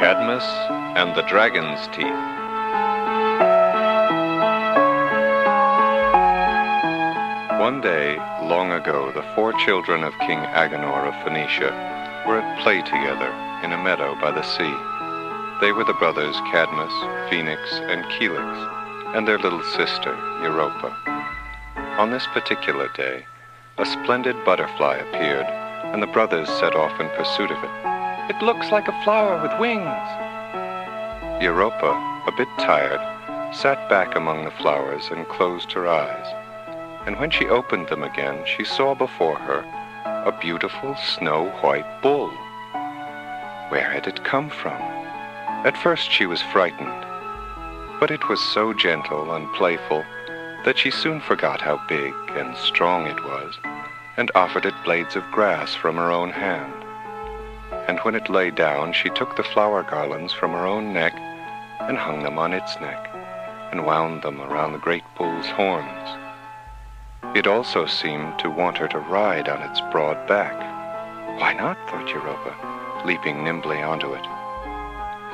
Cadmus and the Dragon's Teeth. One day, long ago, the 4 children of King Agenor of Phoenicia were at play together in a meadow by the sea. They were the brothers Cadmus, Phoenix, and Celix, and their little sister, Europa. On this particular day, a splendid butterfly appeared, and the brothers set off in pursuit of it. It looks like a flower with wings. Europa, a bit tired, sat back among the flowers and closed her eyes. And when she opened them again, she saw before her a beautiful snow-white bull. Where had it come from? At first she was frightened, but it was so gentle and playful that she soon forgot how big and strong it was, and offered it blades of grass from her own hand. And when it lay down, she took the flower garlands from her own neck and hung them on its neck, and wound them around the great bull's horns. It also seemed to want her to ride on its broad back. Why not, thought Europa, leaping nimbly onto it.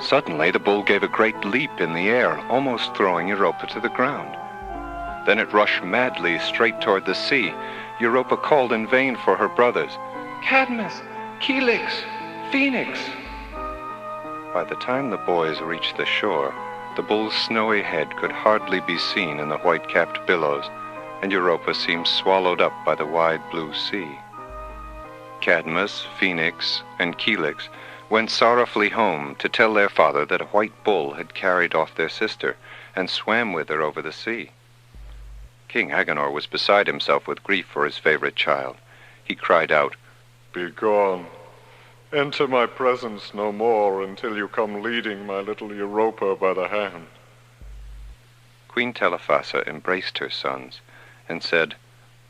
Suddenly the bull gave a great leap in the air, almost throwing Europa to the ground. Then it rushed madly straight toward the sea. Europa called in vain for her brothers. Cadmus, Celix, Phoenix. By the time the boys reached the shore, the bull's snowy head could hardly be seen in the white-capped billows, and Europa seemed swallowed up by the wide blue sea. Cadmus, Phoenix, and Celix went sorrowfully home to tell their father that a white bull had carried off their sister and swam with her over the sea. King Agenor was beside himself with grief for his favorite child. He cried out, "Begone! Enter my presence no more until you come leading my little Europa by the hand." Queen Telephassa embraced her sons and said,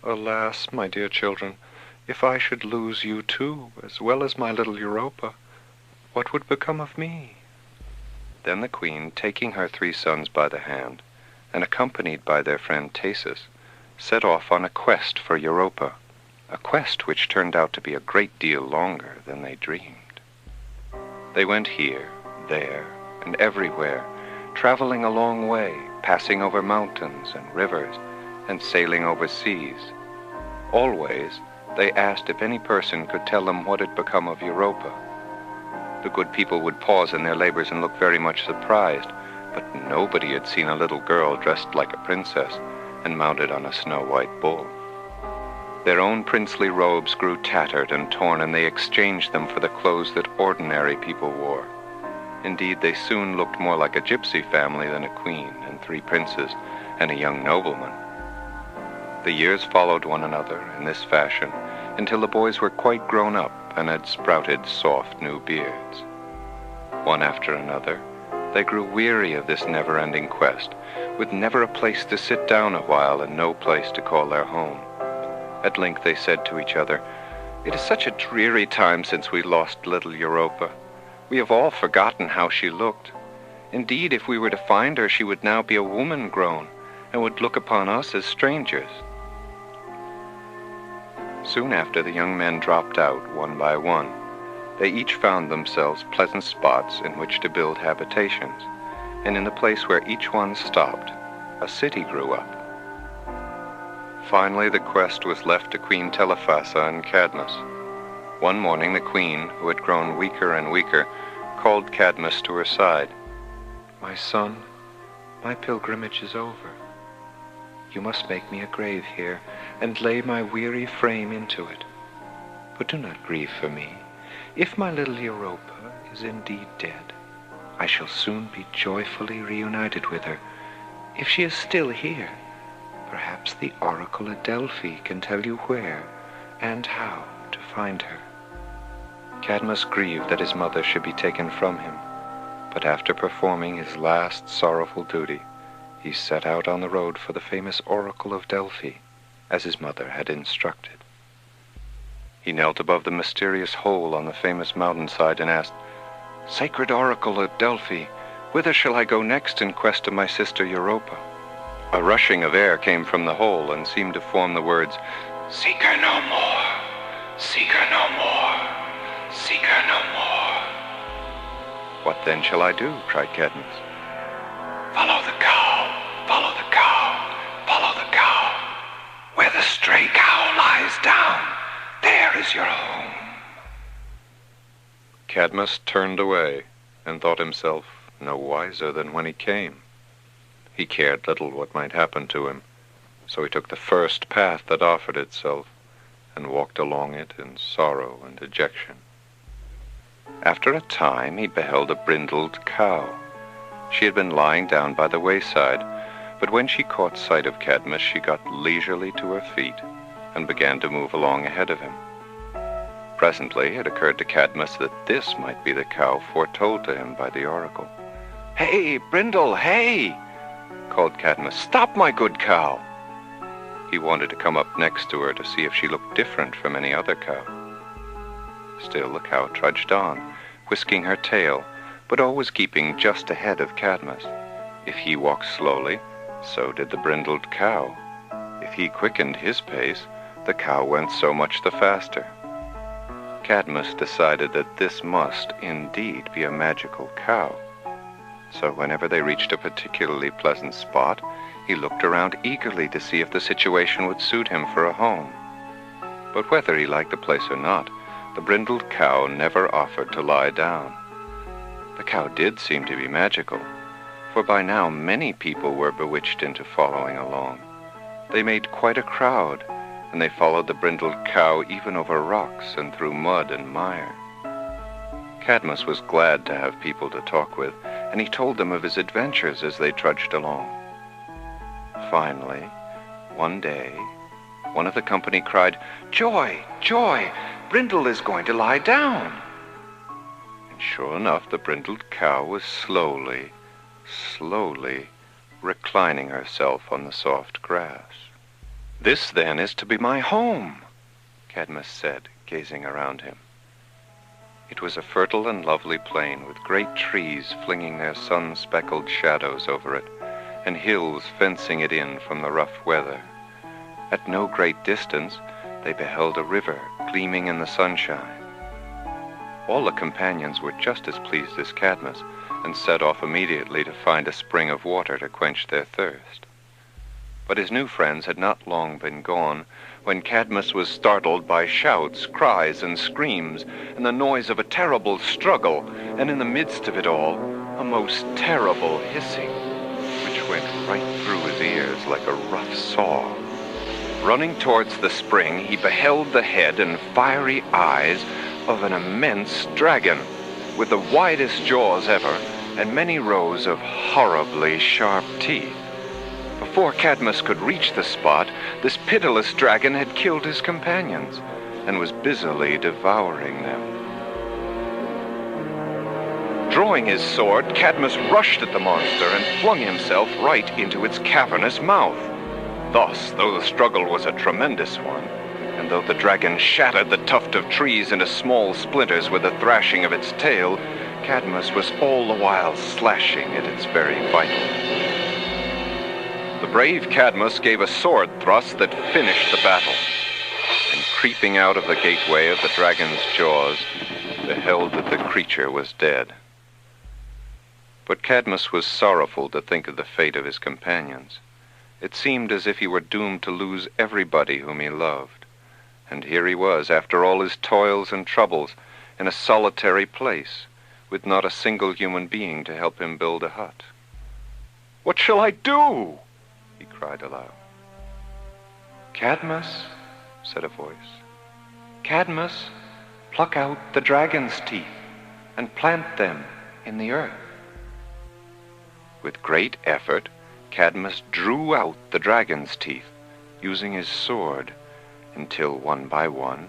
"Alas, my dear children, if I should lose you too, as well as my little Europa, what would become of me?" Then the queen, taking her 3 sons by the hand, and accompanied by their friend Theseus, set off on a quest for Europa, a quest which turned out to be a great deal longer than they dreamed. They went here, there, and everywhere, traveling a long way, passing over mountains and rivers, and sailing over seas. Always, they asked if any person could tell them what had become of Europa. The good people would pause in their labors and look very much surprised, but nobody had seen a little girl dressed like a princess and mounted on a snow-white bull. Their own princely robes grew tattered and torn, and they exchanged them for the clothes that ordinary people wore. Indeed, they soon looked more like a gypsy family than a queen and 3 princes and a young nobleman. The years followed one another in this fashion until the boys were quite grown up and had sprouted soft new beards. One after another, they grew weary of this never-ending quest, with never a place to sit down a while and no place to call their home. At length they said to each other, "It is such a dreary time since we lost little Europa. We have all forgotten how she looked. Indeed, if we were to find her, she would now be a woman grown, and would look upon us as strangers." Soon after, the young men dropped out one by one. They each found themselves pleasant spots in which to build habitations, and in the place where each one stopped, a city grew up. Finally, the quest was left to Queen Telephassa and Cadmus. One morning, the queen, who had grown weaker and weaker, called Cadmus to her side. "My son, my pilgrimage is over. You must make me a grave here, and lay my weary frame into it. But do not grieve for me. If my little Europa is indeed dead, I shall soon be joyfully reunited with her. If she is still here, perhaps the oracle at Delphi can tell you where and how to find her." Cadmus grieved that his mother should be taken from him, but after performing his last sorrowful duty, he set out on the road for the famous oracle of Delphi, as his mother had instructed. He knelt above the mysterious hole on the famous mountainside and asked, "Sacred oracle of Delphi, whither shall I go next in quest of my sister Europa?" A rushing of air came from the hole and seemed to form the words, "Seek her no more, seek her no more, seek her no more." "What then shall I do?" cried Cadmus. Follow the cow, follow the cow, follow the cow. Where the stray cow lies down, there is your home. Cadmus turned away and thought himself no wiser than when he came. He cared little what might happen to him, so he took the first path that offered itself and walked along it in sorrow and dejection. After a time he beheld a brindled cow. She had been lying down by the wayside, but when she caught sight of Cadmus, she got leisurely to her feet and began to move along ahead of him. Presently it occurred to Cadmus that this might be the cow foretold to him by the oracle. "Hey, Brindle, hey!" called Cadmus. "Stop, my good cow!" He wanted to come up next to her to see if she looked different from any other cow. Still the cow trudged on, whisking her tail, but always keeping just ahead of Cadmus. If he walked slowly, so did the brindled cow. If he quickened his pace, the cow went so much the faster. Cadmus decided that this must indeed be a magical cow. So whenever they reached a particularly pleasant spot, he looked around eagerly to see if the situation would suit him for a home. But whether he liked the place or not, the brindled cow never offered to lie down. The cow did seem to be magical, for by now many people were bewitched into following along. They made quite a crowd, and they followed the brindled cow even over rocks and through mud and mire. Cadmus was glad to have people to talk with, and he told them of his adventures as they trudged along. Finally, one day, one of the company cried, "Joy, joy! Brindle is going to lie down!" And sure enough, the brindled cow was slowly reclining herself on the soft grass. "This, then, is to be my home," Cadmus said, gazing around him. It was a fertile and lovely plain with great trees flinging their sun-speckled shadows over it, and hills fencing it in from the rough weather. At no great distance, they beheld a river gleaming in the sunshine. All the companions were just as pleased as Cadmus, and set off immediately to find a spring of water to quench their thirst. But his new friends had not long been gone when Cadmus was startled by shouts, cries, and screams, and the noise of a terrible struggle, and in the midst of it all, a most terrible hissing, which went right through his ears like a rough saw. Running towards the spring, he beheld the head and fiery eyes of an immense dragon, with the widest jaws ever, and many rows of horribly sharp teeth. Before Cadmus could reach the spot, this pitiless dragon had killed his companions, and was busily devouring them. Drawing his sword, Cadmus rushed at the monster and flung himself right into its cavernous mouth. Thus, though the struggle was a tremendous one, and though the dragon shattered the tuft of trees into small splinters with the thrashing of its tail, Cadmus was all the while slashing at its very vitals. The brave Cadmus gave a sword thrust that finished the battle, and creeping out of the gateway of the dragon's jaws, beheld that the creature was dead. But Cadmus was sorrowful to think of the fate of his companions. It seemed as if he were doomed to lose everybody whom he loved. And here he was, after all his toils and troubles, in a solitary place, with not a single human being to help him build a hut. "What shall I do?" he cried aloud. "Cadmus," said a voice, "Cadmus, pluck out the dragon's teeth and plant them in the earth." With great effort, Cadmus drew out the dragon's teeth, using his sword, until one by one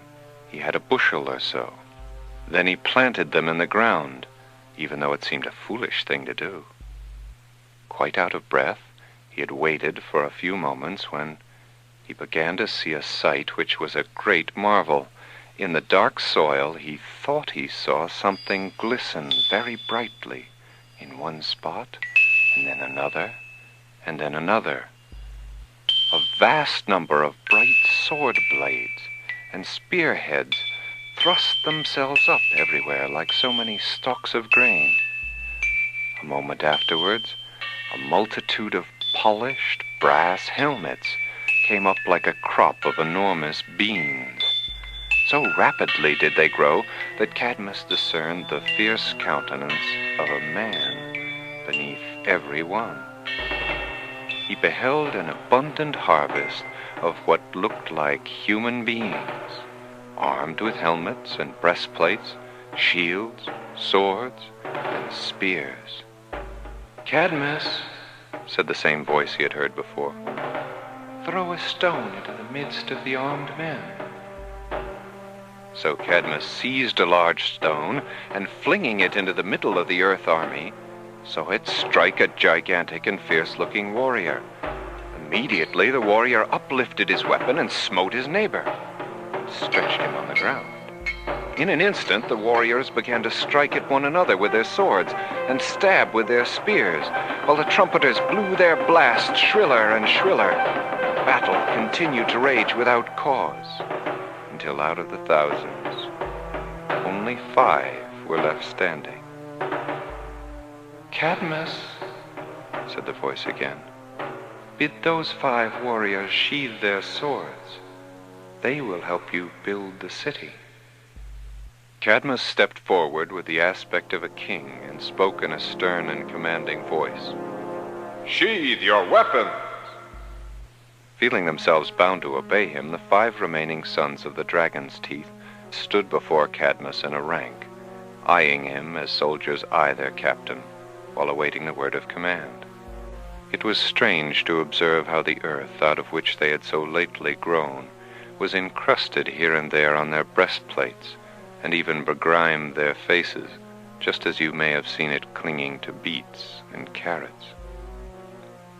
he had a bushel or so. Then he planted them in the ground, even though it seemed a foolish thing to do. Quite out of breath, he had waited for a few moments when he began to see a sight which was a great marvel. In the dark soil he thought he saw something glisten very brightly in one spot, and then another, and then another. A vast number of bright sword blades and spearheads thrust themselves up everywhere like so many stalks of grain. A moment afterwards, a multitude of polished brass helmets came up like a crop of enormous beans. So rapidly did they grow that Cadmus discerned the fierce countenance of a man beneath every one. He beheld an abundant harvest of what looked like human beings, armed with helmets and breastplates, shields, swords, and spears. "Cadmus," said the same voice he had heard before, "throw a stone into the midst of the armed men." So Cadmus seized a large stone, and flinging it into the middle of the earth army, saw it strike a gigantic and fierce-looking warrior. Immediately the warrior uplifted his weapon and smote his neighbor, stretched him on the ground. In an instant the warriors began to strike at one another with their swords and stab with their spears, while the trumpeters blew their blast shriller and shriller. Battle continued to rage without cause, until out of the thousands, only 5 were left standing. "Cadmus," said the voice again, "bid those 5 warriors sheathe their swords. They will help you build the city." Cadmus stepped forward with the aspect of a king and spoke in a stern and commanding voice. "Sheathe your weapons!" Feeling themselves bound to obey him, the 5 remaining sons of the dragon's teeth stood before Cadmus in a rank, eyeing him as soldiers eye their captain, while awaiting the word of command. It was strange to observe how the earth, out of which they had so lately grown, was encrusted here and there on their breastplates, and even begrimed their faces, just as you may have seen it clinging to beets and carrots.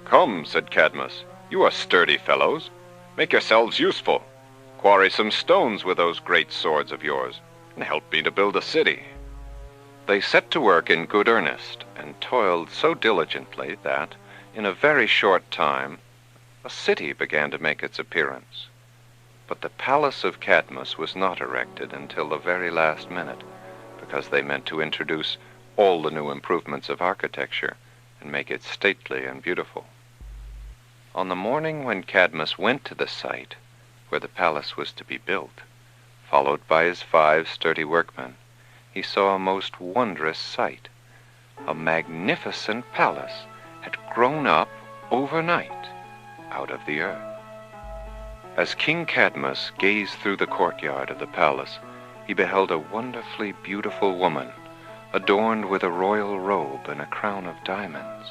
"Come," said Cadmus, "you are sturdy fellows. Make yourselves useful. Quarry some stones with those great swords of yours, and help me to build a city." They set to work in good earnest, and toiled so diligently that, in a very short time, a city began to make its appearance. But the palace of Cadmus was not erected until the very last minute, because they meant to introduce all the new improvements of architecture and make it stately and beautiful. On the morning when Cadmus went to the site where the palace was to be built, followed by his 5 sturdy workmen, he saw a most wondrous sight. A magnificent palace had grown up overnight out of the earth. As King Cadmus gazed through the courtyard of the palace, he beheld a wonderfully beautiful woman, adorned with a royal robe and a crown of diamonds.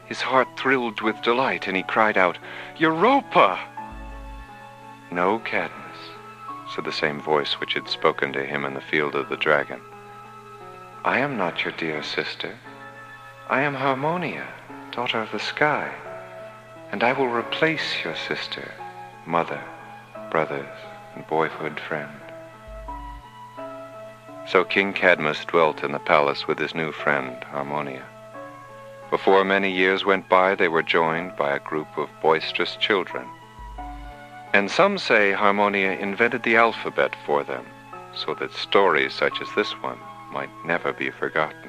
His heart thrilled with delight, and he cried out, "Europa!" "No, Cadmus," said the same voice which had spoken to him in the field of the dragon. "I am not your dear sister. I am Harmonia, daughter of the sky, and I will replace your sister, mother, brothers, and boyhood friend." So King Cadmus dwelt in the palace with his new friend, Harmonia. Before many years went by, they were joined by a group of boisterous children. And some say Harmonia invented the alphabet for them, so that stories such as this one might never be forgotten.